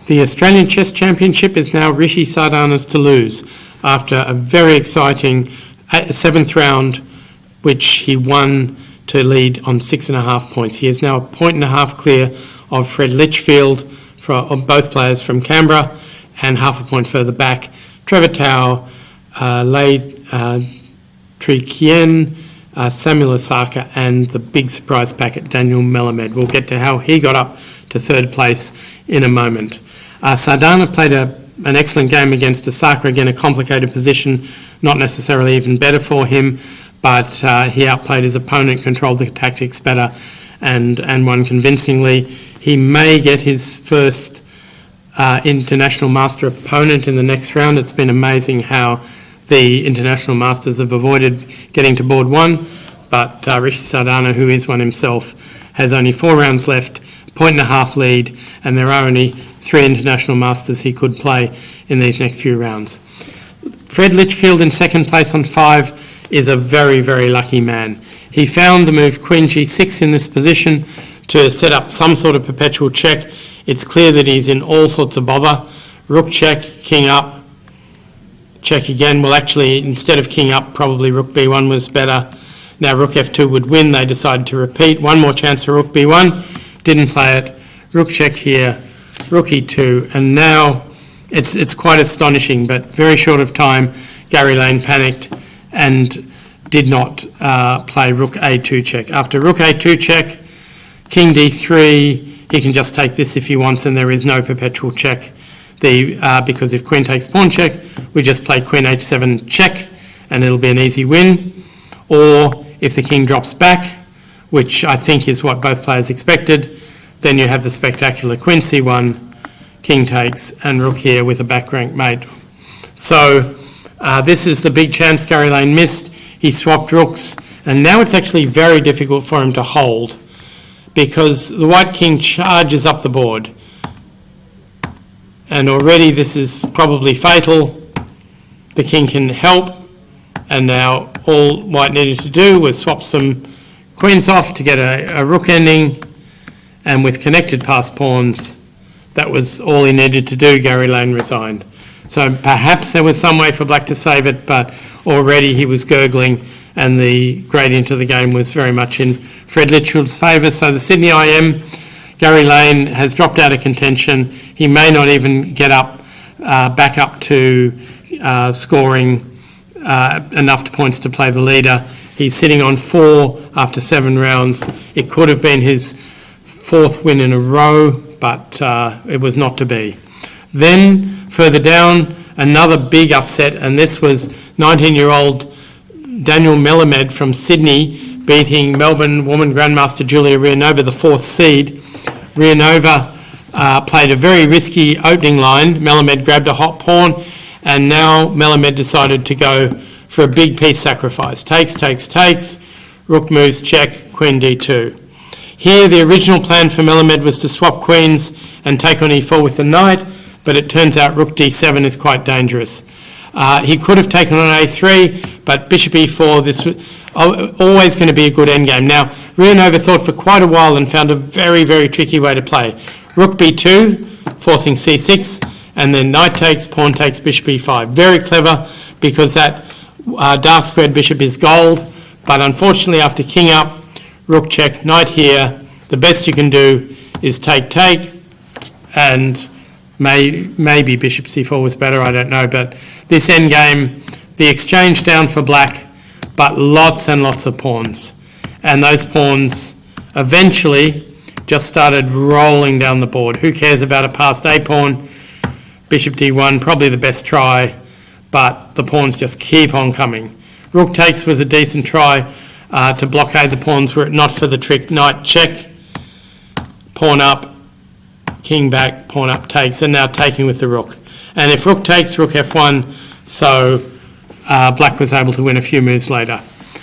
The Australian Chess Championship is now Rishi Sardana's to lose after a very exciting 7th round, which he won to lead on 6.5 points. He is now 1.5 points clear of Fred Litchfield, of both players from Canberra, and half a point further back, Trevor Tao, Lei Trikien, Samuel Osaka, and the big surprise packet, Daniel Melamed. We'll get to how he got up to third place in a moment. Sardana played an excellent game against Osaka, again a complicated position, not necessarily even better for him, but he outplayed his opponent, controlled the tactics better, and won convincingly. He may get his first International Master opponent in the next round. It's been amazing how the International Masters have avoided getting to board one, but Rishi Sardana, who is one himself, has only 4 rounds left, 1.5 points lead, and there are only 3 International Masters he could play in these next few rounds. Fred Litchfield in second place on 5 is a very, very lucky man. He found the move Queen G6 in this position to set up some sort of perpetual check. It's clear that he's in all sorts of bother. Rook check, king up, check again. Well, actually, instead of king up, probably rook b1 was better. Now rook f2 would win. They decided to repeat. One more chance for rook b1. Didn't play it. Rook check here, rook e2, and now it's quite astonishing, but very short of time, Gary Lane panicked and did not play rook a2 check. After rook a2 check, king d3, he can just take this if he wants, and there is no perpetual check. Because if queen takes pawn check, we just play queen h7 check, and it'll be an easy win. Or if the king drops back, which I think is what both players expected, then you have the spectacular queen c1, king takes, and rook here with a back rank mate. So this is the big chance Gary Lane missed. He swapped rooks, and now it's actually very difficult for him to hold, because the white king charges up the board. And already this is probably fatal. The king can help, and now all white needed to do was swap some queens off to get a rook ending, and with connected passed pawns, that was all he needed to do. Gary Lane resigned. So perhaps there was some way for black to save it, but already he was gurgling, and the gradient of the game was very much in Fred Litchfield's favour. So the Sydney IM, Gary Lane has dropped out of contention. He may not even get back up to scoring enough points to play the leader. He's sitting on 4 after 7 rounds. It could have been his 4th win in a row, but it was not to be. Then, further down, another big upset, and this was 19-year-old Daniel Melamed from Sydney beating Melbourne woman grandmaster Julia Rianova, the 4th seed. Rianova played a very risky opening line. Melamed grabbed a hot pawn, and now Melamed decided to go for a big piece sacrifice. Takes, rook moves, check, queen d2. Here, the original plan for Melamed was to swap queens and take on e4 with the knight, but it turns out rook d7 is quite dangerous. He could have taken on a3, but bishop e4, this was always going to be a good endgame. Now, Rianova thought for quite a while and found a very, very tricky way to play. Rook b2, forcing c6, and then knight takes, pawn takes, bishop e5. Very clever, because that dark squared bishop is gold, but unfortunately after king up, rook check, knight here, the best you can do is take, and maybe bishop c4 was better, I don't know, but this endgame, the exchange down for black, but lots and lots of pawns, and those pawns eventually just started rolling down the board. Who cares about a passed a pawn? Bishop d1, probably the best try, but the pawns just keep on coming. Rook takes was a decent try to blockade the pawns were it not for the trick knight check, pawn up, king back, pawn up takes, and now taking with the rook. And if rook takes, rook f1, so black was able to win a few moves later.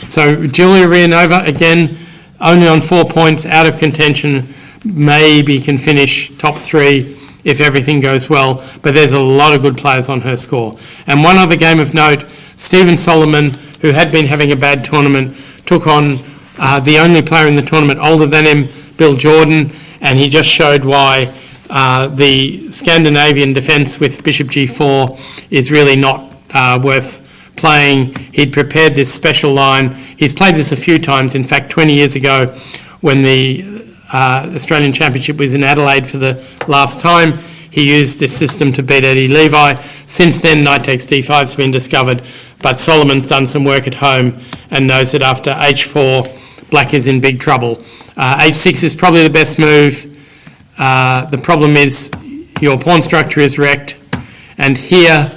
So Julia Rianova, again, only on 4 points, out of contention, maybe can finish top 3 if everything goes well, but there's a lot of good players on her score. And one other game of note, Stephen Solomon, who had been having a bad tournament, took on the only player in the tournament older than him, Bill Jordan, and he just showed why The Scandinavian defence with bishop g4 is really not worth playing. He'd prepared this special line. He's played this a few times. In fact, 20 years ago, when the Australian Championship was in Adelaide for the last time, he used this system to beat Eddie Levi. Since then, knight takes d5's been discovered, but Solomon's done some work at home and knows that after h4, black is in big trouble. h6 is probably the best move. The problem is your pawn structure is wrecked, and here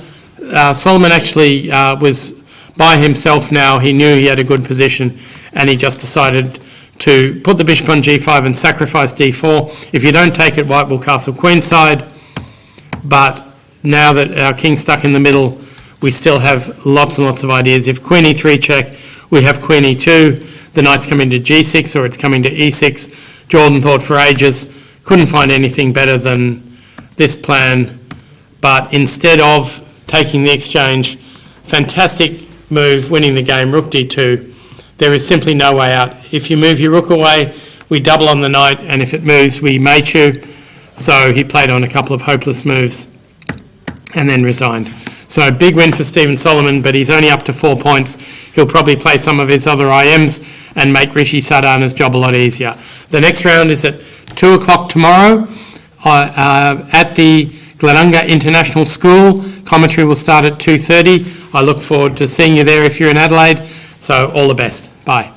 Solomon actually was by himself now. He knew he had a good position, and he just decided to put the bishop on g5 and sacrifice d4. If you don't take it, white will castle queenside, but now that our king's stuck in the middle, we still have lots and lots of ideas. If queen e3 check, we have queen e2, the knight's coming to g6 or it's coming to e6. Jordan thought for ages, couldn't find anything better than this plan, but instead of taking the exchange, fantastic move, winning the game, rook d2. There is simply no way out. If you move your rook away, we double on the knight, and if it moves, we mate you. So he played on a couple of hopeless moves and then resigned. So big win for Stephen Solomon, but he's only up to 4 points. He'll probably play some of his other IMs and make Rishi Sardana's job a lot easier. The next round is at 2 o'clock tomorrow at the Glenunga International School. Commentary will start at 2:30. I look forward to seeing you there if you're in Adelaide. So all the best. Bye.